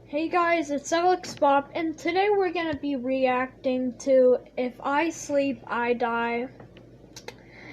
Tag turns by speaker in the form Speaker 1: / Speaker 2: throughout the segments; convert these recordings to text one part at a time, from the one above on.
Speaker 1: Hey guys, it's Alex Bob, and today we're gonna be reacting to If I Sleep, I Die.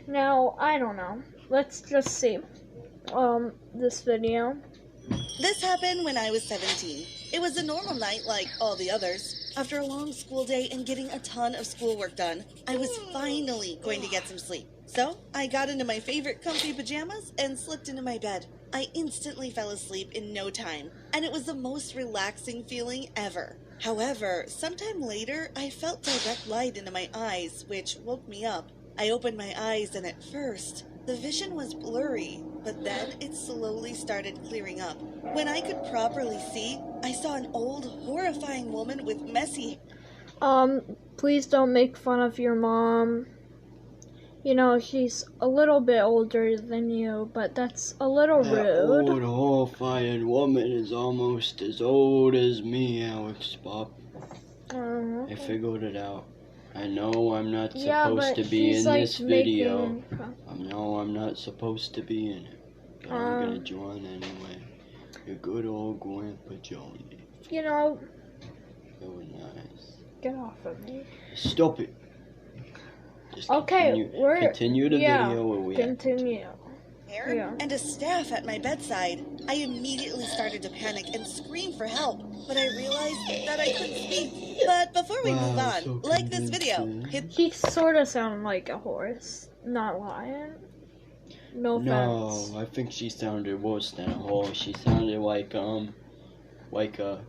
Speaker 1: Now, I don't know. Let's just see. This video.
Speaker 2: This happened when I was 17. It was a normal night like all the others. After a long school day and getting a ton of schoolwork done, I was finally going to get some sleep. So, I got into my favorite comfy pajamas and slipped into my bed. I instantly fell asleep in no time, and it was the most relaxing feeling ever. However, sometime later, I felt direct light into my eyes, which woke me up. I opened my eyes, and at first, the vision was blurry, but then it slowly started clearing up. When I could properly see, I saw an old, horrifying woman with messy...
Speaker 1: Please don't make fun of your mom. You know, she's a little bit older than you, but that's a little rude.
Speaker 3: That old, horrifying woman is almost as old as me, Alex Bob. I figured it out. I know I'm not supposed to be in this video. I know I'm not supposed to be in it. But I'm gonna join anyway. Your good old Grandpa Johnny.
Speaker 1: You know...
Speaker 3: So nice.
Speaker 1: Get off of me.
Speaker 3: Stop it. Just
Speaker 1: okay,
Speaker 3: continue the video where we
Speaker 1: continue.
Speaker 2: And a staff at my bedside. I immediately started to panic and scream for help, but I realized that I couldn't speak. But before we move on,
Speaker 3: so
Speaker 2: like this video.
Speaker 1: He sort of sounded like a horse, not lion. No offense.
Speaker 3: No, I think she sounded worse than a horse. She sounded like a...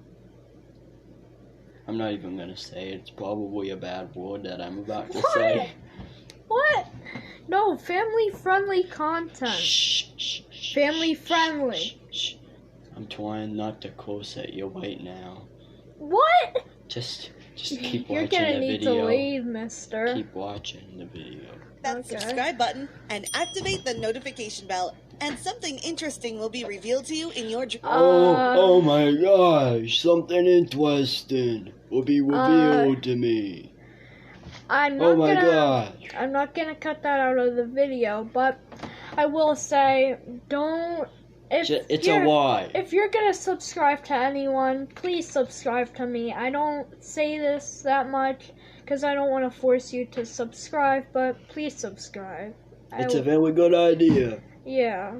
Speaker 3: I'm not even gonna say it. It's probably a bad word that I'm about to say.
Speaker 1: What? No, family-friendly content.
Speaker 3: Shh.
Speaker 1: Family-friendly.
Speaker 3: Shh. I'm trying not to curse at you right now.
Speaker 1: What?
Speaker 3: Just keep watching the video.
Speaker 1: You're gonna need to leave, mister.
Speaker 3: Keep watching the video.
Speaker 2: That subscribe button and activate the notification bell. And something interesting will be revealed to you in your dream.
Speaker 3: Oh my gosh, something interesting will be revealed to me.
Speaker 1: I'm not gonna cut that out of the video, but I will say, don't.
Speaker 3: It's a lie.
Speaker 1: If you're gonna subscribe to anyone, please subscribe to me. I don't say this that much because I don't want to force you to subscribe, but please subscribe.
Speaker 3: It's a very good idea.
Speaker 1: Yeah.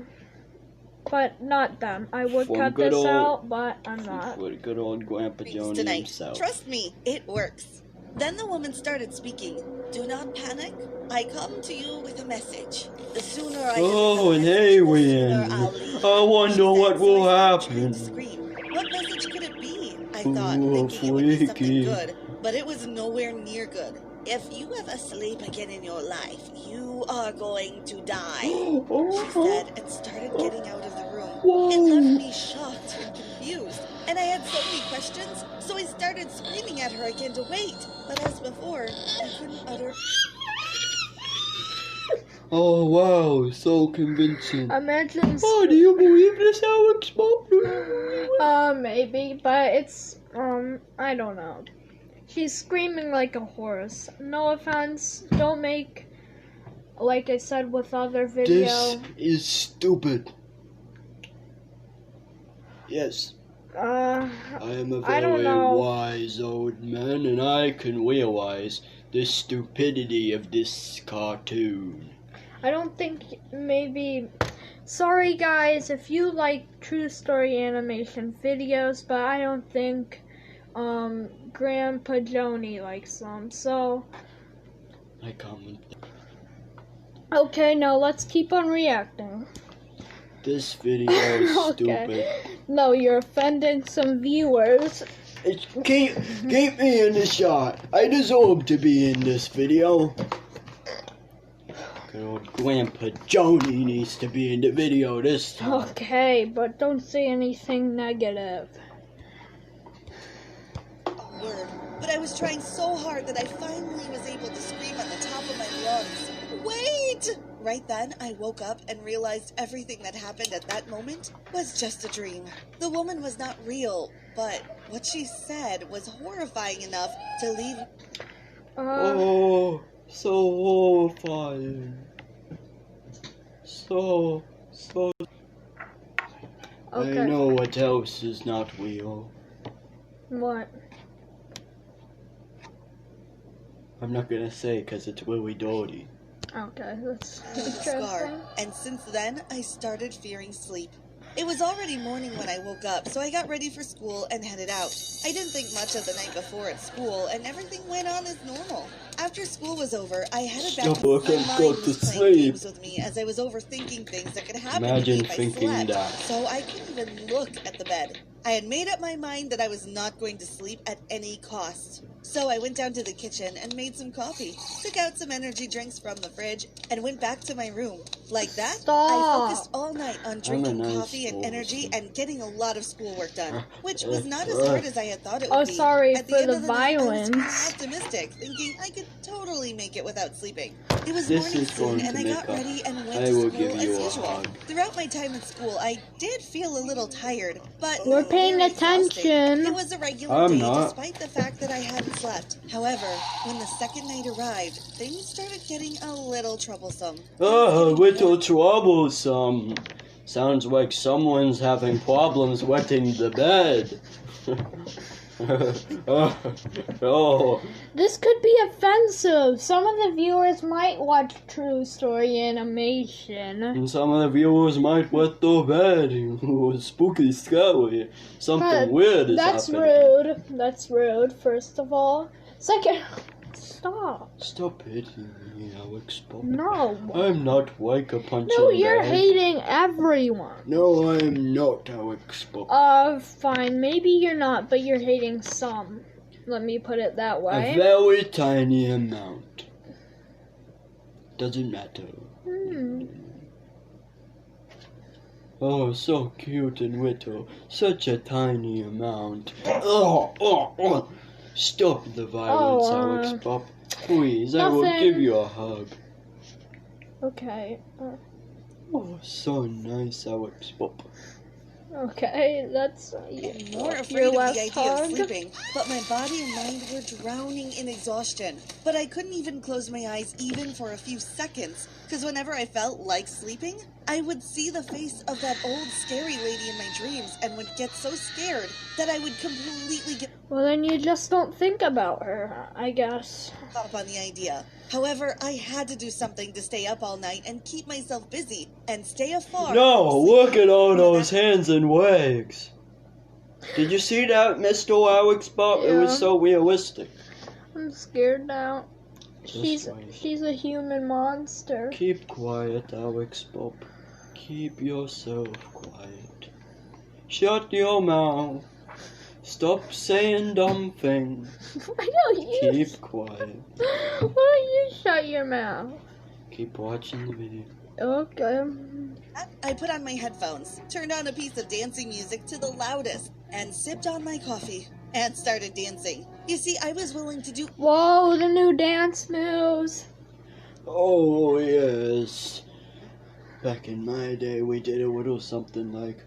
Speaker 1: But not them. I would cut this out, but I'm not.
Speaker 3: For good old Grandpa Johnny himself.
Speaker 2: Trust me, it works. Then the woman started speaking. Do not panic. I come to you with a message. The sooner I
Speaker 3: and hey, Win. I wonder what will happen.
Speaker 2: What message could it be? I thought, thinking it would be something good, but it was nowhere near good. If you ever sleep again in your life, you are going to die, she said, and started getting out of the room. It left me shocked and confused, and I had so many questions, so I started screaming at her again to wait. But as before, I couldn't utter...
Speaker 3: Oh wow, so convincing.
Speaker 1: Imagine...
Speaker 3: Oh, do you believe this, Alex Bob?
Speaker 1: Maybe, but it's, I don't know. She's screaming like a horse. No offense, don't make, like I said with other videos.
Speaker 3: This is stupid. Yes. I am a very wise old man, and I can realize the stupidity of this cartoon.
Speaker 1: I don't think, maybe... Sorry guys if you like true story animation videos, but I don't think, Grandpa Johnny likes them, so...
Speaker 3: I comment.
Speaker 1: Okay, now let's keep on reacting.
Speaker 3: This video is stupid.
Speaker 1: No, you're offending some viewers.
Speaker 3: Keep me in the shot. I deserve to be in this video. Good old Grandpa Johnny needs to be in the video this time.
Speaker 1: Okay, but don't say anything negative.
Speaker 2: But I was trying so hard that I finally was able to scream at the top of my lungs. Wait! Right then, I woke up and realized everything that happened at that moment was just a dream. The woman was not real, but what she said was horrifying enough to leave...
Speaker 3: Oh, so horrifying. So...
Speaker 1: Okay.
Speaker 3: I know what else is not real.
Speaker 1: What?
Speaker 3: I'm not gonna say because it's Willie Doty.
Speaker 1: Okay, that's
Speaker 2: Scar.
Speaker 1: interesting.
Speaker 2: And since then, I started fearing sleep. It was already morning when I woke up, so I got ready for school and headed out. I didn't think much of the night before at school, and everything went on as normal. After school was over, I headed back
Speaker 3: Stop, I can't
Speaker 2: my
Speaker 3: go
Speaker 2: mind
Speaker 3: to
Speaker 2: was playing
Speaker 3: sleep.
Speaker 2: games with me as I was overthinking things that could happen
Speaker 3: Imagine
Speaker 2: to me if I
Speaker 3: thinking
Speaker 2: slept.
Speaker 3: that.
Speaker 2: So I couldn't even look at the bed. I had made up my mind that I was not going to sleep at any cost. So I went down to the kitchen and made some coffee, took out some energy drinks from the fridge, and went back to my room. Like that,
Speaker 1: Stop.
Speaker 2: I focused all night on drinking
Speaker 3: nice
Speaker 2: coffee and energy and getting a lot of schoolwork done, which was not as
Speaker 3: Uh,
Speaker 2: hard as I had thought it would be.
Speaker 1: Oh, sorry
Speaker 2: At
Speaker 1: for
Speaker 2: end
Speaker 1: the
Speaker 2: of night, I was
Speaker 1: violence.
Speaker 2: optimistic, thinking I could totally make it without sleeping. It was
Speaker 3: This
Speaker 2: morning
Speaker 3: is
Speaker 2: soon,
Speaker 3: going
Speaker 2: and
Speaker 3: to
Speaker 2: I
Speaker 3: make
Speaker 2: got
Speaker 3: up.
Speaker 2: ready and went
Speaker 3: I
Speaker 2: to
Speaker 3: will
Speaker 2: school
Speaker 3: give you
Speaker 2: as
Speaker 3: a
Speaker 2: usual.
Speaker 3: hug.
Speaker 2: Throughout my time in school, I did feel a little tired, but
Speaker 1: We're paying
Speaker 2: very exhausting.
Speaker 1: attention.
Speaker 2: It was a regular
Speaker 3: I'm
Speaker 2: day,
Speaker 3: not.
Speaker 2: despite the fact that I hadn't slept. However, when the second night arrived, things started getting a little troublesome.
Speaker 3: Oh, little troublesome. Sounds like someone's having problems wetting the bed. Oh,
Speaker 1: This could be offensive. Some of the viewers might watch True Story Animation.
Speaker 3: and some of the viewers might wet the bed. Ooh, spooky, scary. Something
Speaker 1: But
Speaker 3: weird is
Speaker 1: That's
Speaker 3: happening.
Speaker 1: rude. That's rude, first of all. Second, stop.
Speaker 3: Stop hitting me, Alex Bob.
Speaker 1: No.
Speaker 3: I'm not like a punching
Speaker 1: No, you're
Speaker 3: bag.
Speaker 1: hating everyone.
Speaker 3: No, I'm not, Alex Bob.
Speaker 1: Fine. Maybe you're not, but you're hating some. Let me put it that
Speaker 3: A
Speaker 1: way.
Speaker 3: very tiny amount. Doesn't matter. Oh, so cute and little. Such a tiny amount. Oh. Stop the violence, Alex Bob. Please, I will
Speaker 1: nothing.
Speaker 3: give you a hug.
Speaker 1: Okay.
Speaker 3: Oh, so nice, Alex Bob.
Speaker 1: Okay, that's
Speaker 2: I'm more
Speaker 1: your
Speaker 2: afraid of the
Speaker 1: last
Speaker 2: idea
Speaker 1: hug.
Speaker 2: of sleeping, but my body and mind were drowning in exhaustion. But I couldn't even close my eyes even for a few seconds, because whenever I felt like sleeping, I would see the face of that old scary lady in my dreams and would get so scared that I would completely give
Speaker 1: Well, then you just don't think about her, I guess.
Speaker 2: up on the idea. However, I had to do something to stay up all night and keep myself busy and stay afar.
Speaker 3: No,
Speaker 2: from
Speaker 3: look
Speaker 2: sleeping.
Speaker 3: at all those
Speaker 2: That-
Speaker 3: hands and legs. Did you see that, Mr. Alex Bob? It was
Speaker 1: Yeah.
Speaker 3: so realistic.
Speaker 1: I'm scared now.
Speaker 3: Just wait.
Speaker 1: She's a human monster.
Speaker 3: Keep quiet, Alex Bob. Keep yourself quiet. Shut your mouth. Stop saying dumb things.
Speaker 1: Why don't you?
Speaker 3: Keep quiet.
Speaker 1: Why don't you shut your mouth?
Speaker 3: Keep watching the video.
Speaker 1: Okay.
Speaker 2: I put on my headphones, turned on a piece of dancing music to the loudest, and sipped on my coffee, and started dancing. You see, I was willing to do
Speaker 1: Whoa, the new dance moves.
Speaker 3: Oh, yes. Back in my day, we did a little something like...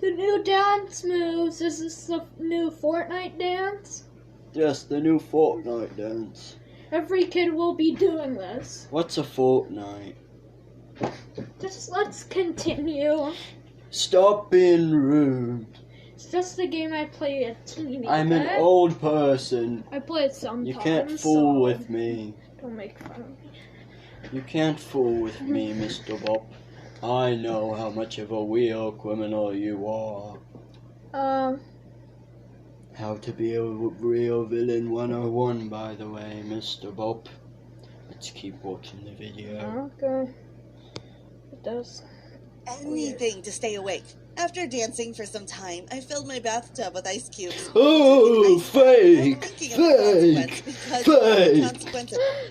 Speaker 1: The new dance moves. Is this the new Fortnite dance?
Speaker 3: Just the new Fortnite dance.
Speaker 1: Every kid will be doing this.
Speaker 3: What's a Fortnite?
Speaker 1: Just let's continue.
Speaker 3: Stop being rude.
Speaker 1: It's just a game I play a teeny
Speaker 3: I'm
Speaker 1: bit.
Speaker 3: an old person.
Speaker 1: I play it sometimes.
Speaker 3: You can't fool
Speaker 1: so
Speaker 3: with me.
Speaker 1: Don't make fun of me.
Speaker 3: You can't fool with me, Mr. Bob. I know how much of a real criminal you are. How to be a real villain 101, by the way, Mr. Bob. Let's keep watching the video.
Speaker 1: Okay. It does.
Speaker 2: anything to stay awake. After dancing for some time, I filled my bathtub with ice cubes.
Speaker 3: Oh, fake! Fake! Fake!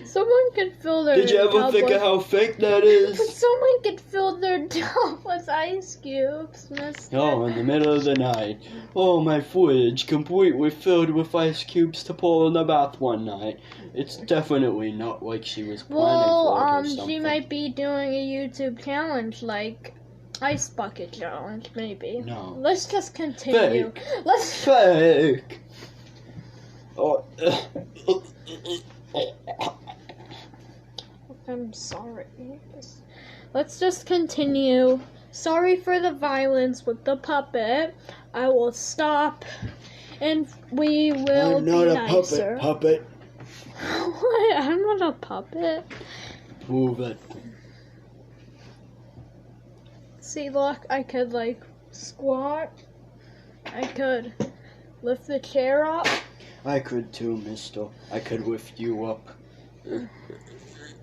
Speaker 1: Someone could fill their
Speaker 3: Did you ever
Speaker 1: tub
Speaker 3: think
Speaker 1: with...
Speaker 3: of how fake that is?
Speaker 1: Someone could fill their tub with ice cubes, mister.
Speaker 3: Oh, in the middle of the night. Oh, my fridge completely filled with ice cubes to pour in the bath one night. It's definitely not like she was planning for it or something.
Speaker 1: She might be doing a YouTube challenge like Ice Bucket Challenge, maybe.
Speaker 3: No.
Speaker 1: Let's just continue.
Speaker 3: Fake.
Speaker 1: Let's.
Speaker 3: Fake! Oh,
Speaker 1: I'm sorry. Let's just continue Sorry for the violence with the puppet. I will stop, and we will
Speaker 3: I'm not
Speaker 1: be
Speaker 3: a
Speaker 1: nicer.
Speaker 3: puppet.
Speaker 1: What? I'm not a puppet.
Speaker 3: Move it.
Speaker 1: See, look, I could, like, squat. I could lift the chair up.
Speaker 3: I could too, mister. I could lift you up.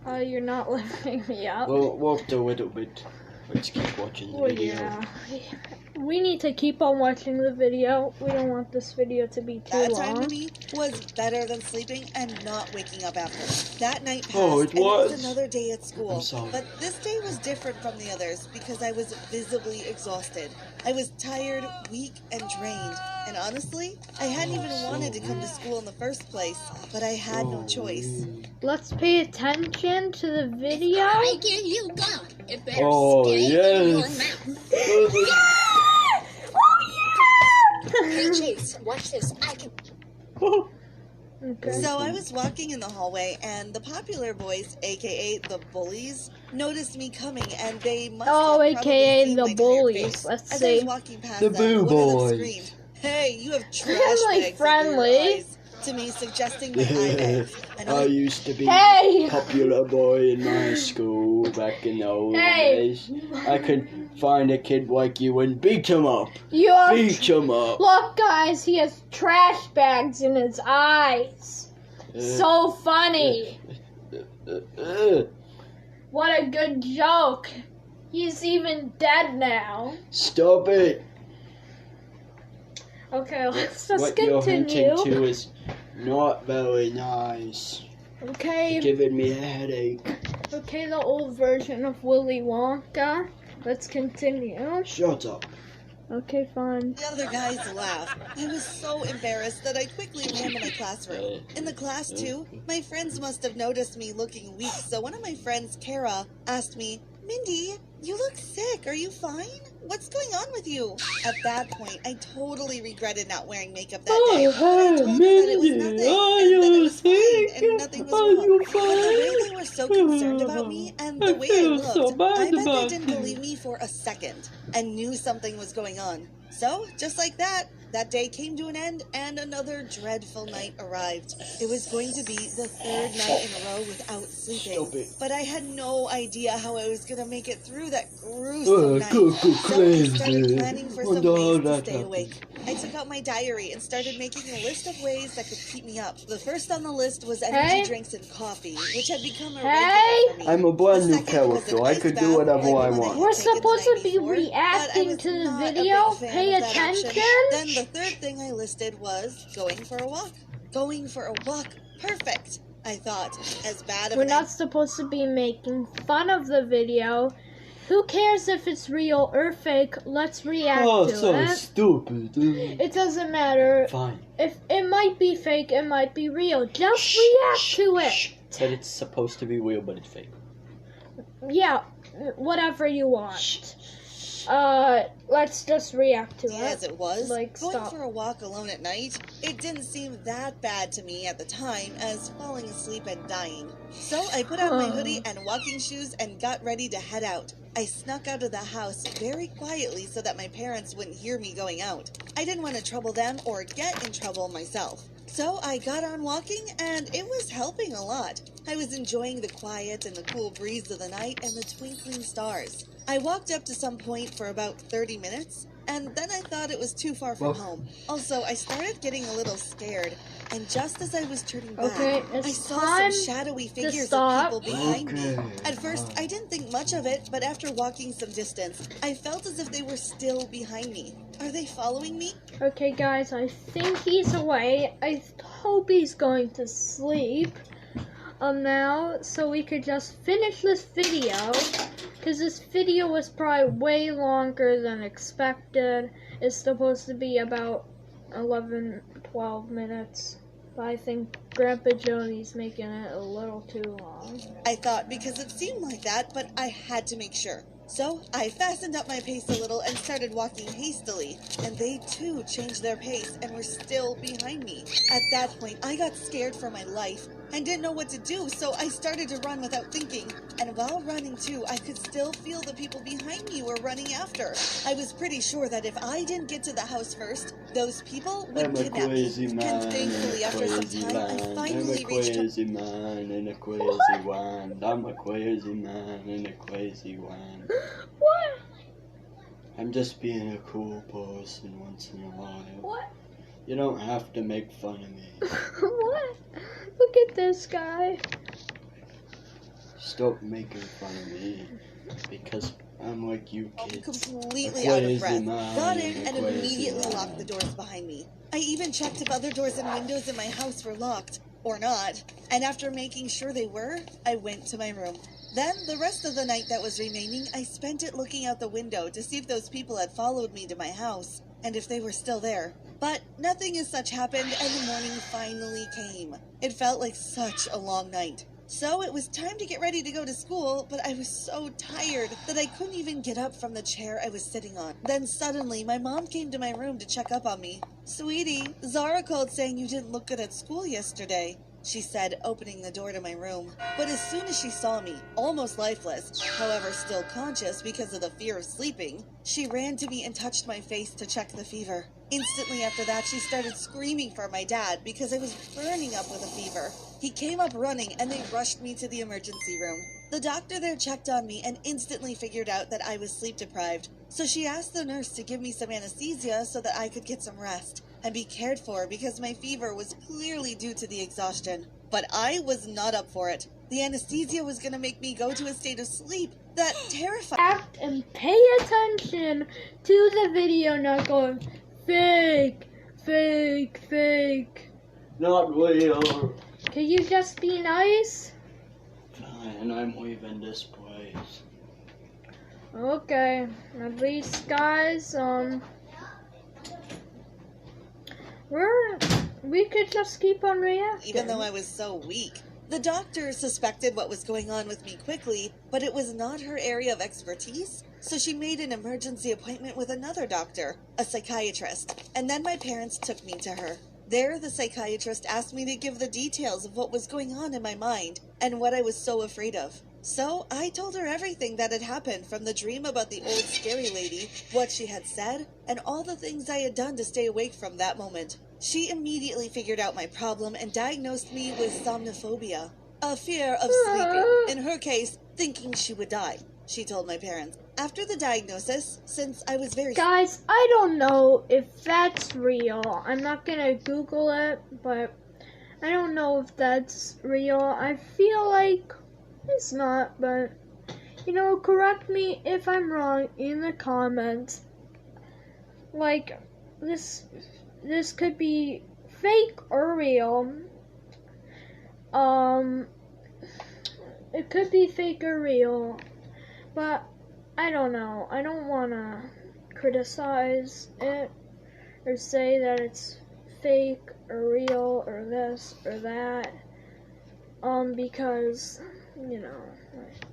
Speaker 1: You're not lifting me up.
Speaker 3: Well, walked a little bit. Let's keep watching the video.
Speaker 1: Yeah. We need to keep on watching the video. We don't want this video to be too
Speaker 2: That
Speaker 1: long.
Speaker 2: time to me was better than sleeping and not waking up after. That night passed,
Speaker 3: Oh, it
Speaker 2: and it
Speaker 3: was.
Speaker 2: was another day at school.
Speaker 3: I'm sorry.
Speaker 2: But this day was different from the others because I was visibly exhausted. I was tired, weak, and drained. And honestly, I hadn't even wanted to come to school in the first place, but I had no choice.
Speaker 1: Let's pay attention to the video.
Speaker 4: I give you gum. It better
Speaker 3: Oh,
Speaker 4: stay in your
Speaker 3: yes.
Speaker 4: mouth.
Speaker 1: Oh,
Speaker 4: Hey, Chase, watch this. I can.
Speaker 1: Okay.
Speaker 2: So I was walking in the hallway, and the popular boys, aka the bullies, noticed me coming, and they must
Speaker 1: Oh,
Speaker 2: have probably
Speaker 1: aka
Speaker 2: seen
Speaker 1: the
Speaker 2: my tired
Speaker 1: bullies.
Speaker 2: face.
Speaker 1: Let's
Speaker 2: As I was
Speaker 1: see.
Speaker 2: walking past
Speaker 3: The
Speaker 2: them,
Speaker 3: boo
Speaker 2: one of them
Speaker 3: boys.
Speaker 2: screamed, "Hey, you have trash
Speaker 1: Like
Speaker 2: bags
Speaker 1: friendly.
Speaker 2: under your eyes," to me, suggesting my eye bags. And
Speaker 3: I used to be
Speaker 1: Hey!
Speaker 3: popular boy in my school back in the old
Speaker 1: Hey!
Speaker 3: days. I could find a kid like you and beat him up.
Speaker 1: You have
Speaker 3: Beat him up.
Speaker 1: Look, guys, he has trash bags in his eyes. So funny. What a good joke. He's even dead now.
Speaker 3: Stop it.
Speaker 1: Okay, let's just
Speaker 3: What you're
Speaker 1: continue.
Speaker 3: hinting to is not very nice.
Speaker 1: Okay,
Speaker 3: Giving me a headache.
Speaker 1: okay, the old version of Willy Wonka. Let's continue.
Speaker 3: Shut up.
Speaker 1: Okay, fine.
Speaker 2: the other guys laughed. I was so embarrassed that I quickly ran to my classroom. In the class, too, my friends must have noticed me looking weak, so one of my friends, Kara, asked me, "Mindy, you look sick. Are you fine? What's going on with you?" At that point, I totally regretted not wearing makeup that day. But I told her that it was nothing, and that it was fine, and nothing was wrong. But the way they were so concerned about me, and the way I looked, I bet they didn't believe me for a second, and knew something was going on. So, just like that day came to an end, and another dreadful night arrived. It was going to be the third night in a row without sleeping.
Speaker 3: Stop it.
Speaker 2: But I had no idea how I was going to make it through that gruesome night.
Speaker 3: Go
Speaker 2: So I
Speaker 3: crazy.
Speaker 2: started planning for some
Speaker 3: Wonder how
Speaker 2: ways to
Speaker 3: that
Speaker 2: stay
Speaker 3: happened.
Speaker 2: awake. I took out my diary and started making a list of ways that could keep me up. The first on the list was energy
Speaker 1: Hey.
Speaker 2: drinks and coffee, which had become a
Speaker 1: Hey.
Speaker 2: regular for me.
Speaker 3: I'm a brand
Speaker 2: The
Speaker 3: new
Speaker 2: second was
Speaker 3: character.
Speaker 2: an
Speaker 3: I
Speaker 2: ice
Speaker 3: could
Speaker 2: bath
Speaker 3: do whatever
Speaker 2: like
Speaker 3: I
Speaker 2: the one
Speaker 3: want.
Speaker 2: had
Speaker 1: We're
Speaker 2: taken the
Speaker 1: supposed to
Speaker 2: night
Speaker 1: be
Speaker 2: before, but I
Speaker 1: reacting
Speaker 2: was
Speaker 1: to the
Speaker 2: not a
Speaker 1: video.
Speaker 2: big fan
Speaker 1: Pay
Speaker 2: of that option.
Speaker 1: attention.
Speaker 2: Then the third thing I listed was going for a walk. Going for a walk. Perfect, I thought. As bad of
Speaker 1: We're
Speaker 2: an
Speaker 1: not supposed to be making fun of the video. Who cares if it's real or fake? Let's react
Speaker 3: Oh,
Speaker 1: to
Speaker 3: so
Speaker 1: it.
Speaker 3: stupid.
Speaker 1: It doesn't matter.
Speaker 3: Fine.
Speaker 1: If it might be fake, it might be real. Just react to it.
Speaker 3: Said it's supposed to be real, but it's fake.
Speaker 1: Yeah, whatever you want. Let's just react to
Speaker 2: As
Speaker 1: it.
Speaker 2: it was,
Speaker 1: Like,
Speaker 2: going
Speaker 1: stop.
Speaker 2: for a walk alone at night, it didn't seem that bad to me at the time as falling asleep and dying. So I put on my hoodie and walking shoes and got ready to head out. I snuck out of the house very quietly so that my parents wouldn't hear me going out. I didn't want to trouble them or get in trouble myself. So I got on walking, and it was helping a lot. I was enjoying the quiet and the cool breeze of the night and the twinkling stars. I walked up to some point for about 30 minutes, and then I thought it was too far from home. Also, I started getting a little scared, and just as I was turning back,
Speaker 1: Okay,
Speaker 2: I
Speaker 1: it's
Speaker 2: saw
Speaker 1: time
Speaker 2: some shadowy figures of
Speaker 1: stop.
Speaker 2: people behind me.
Speaker 3: Okay,
Speaker 2: At first, I didn't think much of it, but after walking some distance, I felt as if they were still behind me. Are they following me?
Speaker 1: Okay, guys, I think he's away. I hope he's going to sleep. Now, so we could just finish this video, because this video was probably way longer than expected. It's supposed to be about 11-12 minutes, but I think Grandpa Jody's making it a little too long.
Speaker 2: I thought because it seemed like that, but I had to make sure. So I fastened up my pace a little and started walking hastily, and they too changed their pace and were still behind me. At that point, I got scared for my life. I didn't know what to do, so I started to run without thinking. And while running too, I could still feel the people behind me were running after. I was pretty sure that if I didn't get to the house first, those people would kidnap me. And thankfully, after some time, I finally reached home.
Speaker 3: I'm a crazy man in a crazy wand. I'm a crazy man in a crazy wand.
Speaker 1: What?
Speaker 3: I'm just being a cool person once in a while.
Speaker 1: What?
Speaker 3: You don't have to make fun of me.
Speaker 1: What? Look at this guy.
Speaker 3: Stop making fun of me. Because I'm like you kids.
Speaker 2: Completely out of breath. Got in and immediately locked the doors behind me. I even checked if other doors and windows in my house were locked. Or not. And after making sure they were, I went to my room. Then, the rest of the night that was remaining, I spent it looking out the window to see if those people had followed me to my house, and if they were still there. But nothing as such happened, and the morning finally came. It felt like such a long night. So it was time to get ready to go to school, but I was so tired that I couldn't even get up from the chair I was sitting on. Then suddenly, my mom came to my room to check up on me. "Sweetie, Zara called saying you didn't look good at school yesterday," she said, opening the door to my room. But as soon as she saw me, almost lifeless, however still conscious because of the fear of sleeping, she ran to me and touched my face to check the fever. Instantly after that, she started screaming for my dad because I was burning up with a fever. He came up running and they rushed me to the emergency room. The doctor there checked on me and instantly figured out that I was sleep deprived. So she asked the nurse to give me some anesthesia so that I could get some rest and be cared for because my fever was clearly due to the exhaustion. But I was not up for it. The anesthesia was going to make me go to a state of sleep that terrified.
Speaker 1: Act and pay attention to the video, not going fake, fake, fake.
Speaker 3: Not real.
Speaker 1: Can you just be nice?
Speaker 3: Fine, I'm leaving this place.
Speaker 1: Okay, at least guys, we could just keep on reacting.
Speaker 2: Even though I was so weak. The doctor suspected what was going on with me quickly, but it was not her area of expertise, so she made an emergency appointment with another doctor, a psychiatrist, and then my parents took me to her. There, the psychiatrist asked me to give the details of what was going on in my mind and what I was so afraid of. So I told her everything that had happened, from the dream about the old scary lady, what she had said, and all the things I had done to stay awake from that moment. She immediately figured out my problem and diagnosed me with somnophobia, a fear of sleeping, in her case, thinking she would die, she told my parents. After the diagnosis, since I was very...
Speaker 1: Guys, I don't know if that's real. I'm not gonna Google it, but I don't know if that's real. I feel like it's not, but, you know, correct me if I'm wrong in the comments. Like, this could be fake or real. It could be fake or real, but I don't know. I don't want to criticize it or say that it's fake or real or this or that, because, you know, like,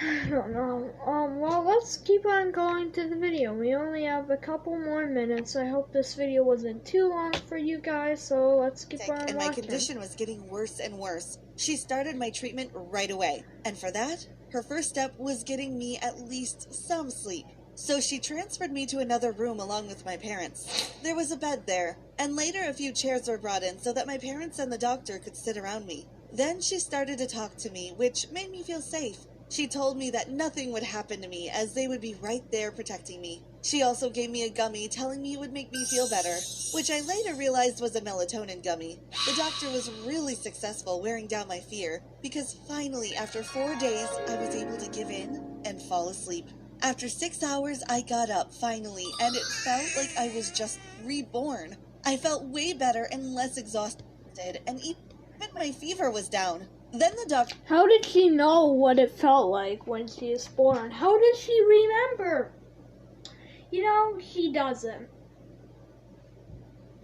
Speaker 1: I don't know. Well, let's keep on going to the video. We only have a couple more minutes. I hope this video wasn't too long for you guys, so let's keep on watching.
Speaker 2: And my condition was getting worse and worse. She started my treatment right away, and for that, her first step was getting me at least some sleep. So she transferred me to another room along with my parents. There was a bed there, and later a few chairs were brought in so that my parents and the doctor could sit around me. Then she started to talk to me, which made me feel safe. She told me that nothing would happen to me, as they would be right there protecting me. She also gave me a gummy, telling me it would make me feel better, which I later realized was a melatonin gummy. The doctor was really successful wearing down my fear, because finally, after 4 days, I was able to give in and fall asleep. After 6 hours, I got up, finally, and it felt like I was just reborn. I felt way better and less exhausted, and even my fever was down. Then the doctor...
Speaker 1: How did she know what it felt like when she was born? How did she remember? You know, she doesn't.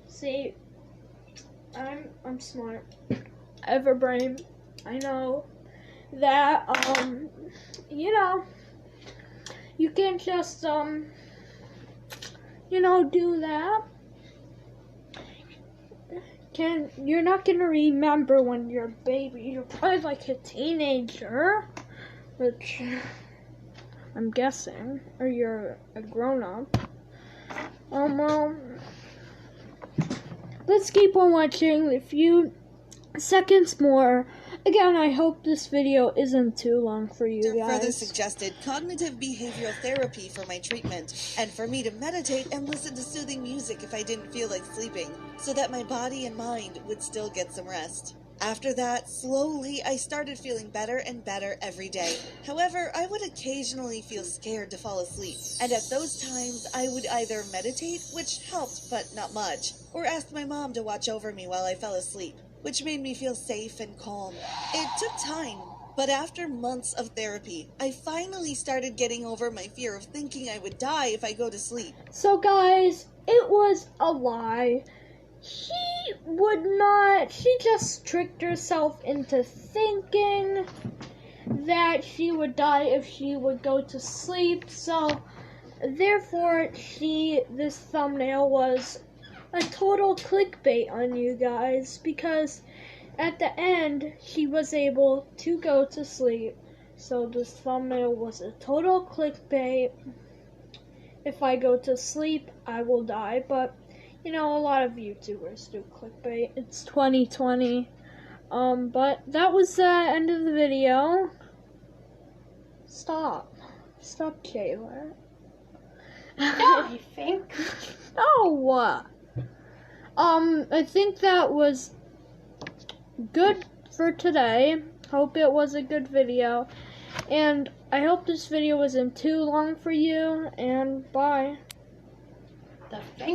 Speaker 1: See, I'm smart. I have a brain. I know that, you know, you can't just, you know, do that. you're not gonna remember when you're a baby. You're probably like a teenager, which I'm guessing, or you're a grown-up. Well, let's keep on watching a few seconds more. Again, I hope this video isn't too long for you
Speaker 2: Further
Speaker 1: guys.
Speaker 2: suggested cognitive behavioral therapy for my treatment, and for me to meditate and listen to soothing music if I didn't feel like sleeping, so that my body and mind would still get some rest. After that, slowly, I started feeling better and better every day. However, I would occasionally feel scared to fall asleep, and at those times, I would either meditate, which helped but not much, or ask my mom to watch over me while I fell asleep, which made me feel safe and calm. It took time, but after months of therapy, I finally started getting over my fear of thinking I would die if I go to sleep.
Speaker 1: So guys, it was a lie. She just tricked herself into thinking that she would die if she would go to sleep. So, therefore, this thumbnail was a total clickbait on you guys, because at the end, she was able to go to sleep. So this thumbnail was a total clickbait. If I go to sleep, I will die. But, you know, a lot of YouTubers do clickbait. It's 2020. But that was the end of the video. Stop, Taylor.
Speaker 5: I think.
Speaker 1: No. I think that was good for today. Hope it was a good video. And I hope this video wasn't too long for you. And bye.
Speaker 5: The thing.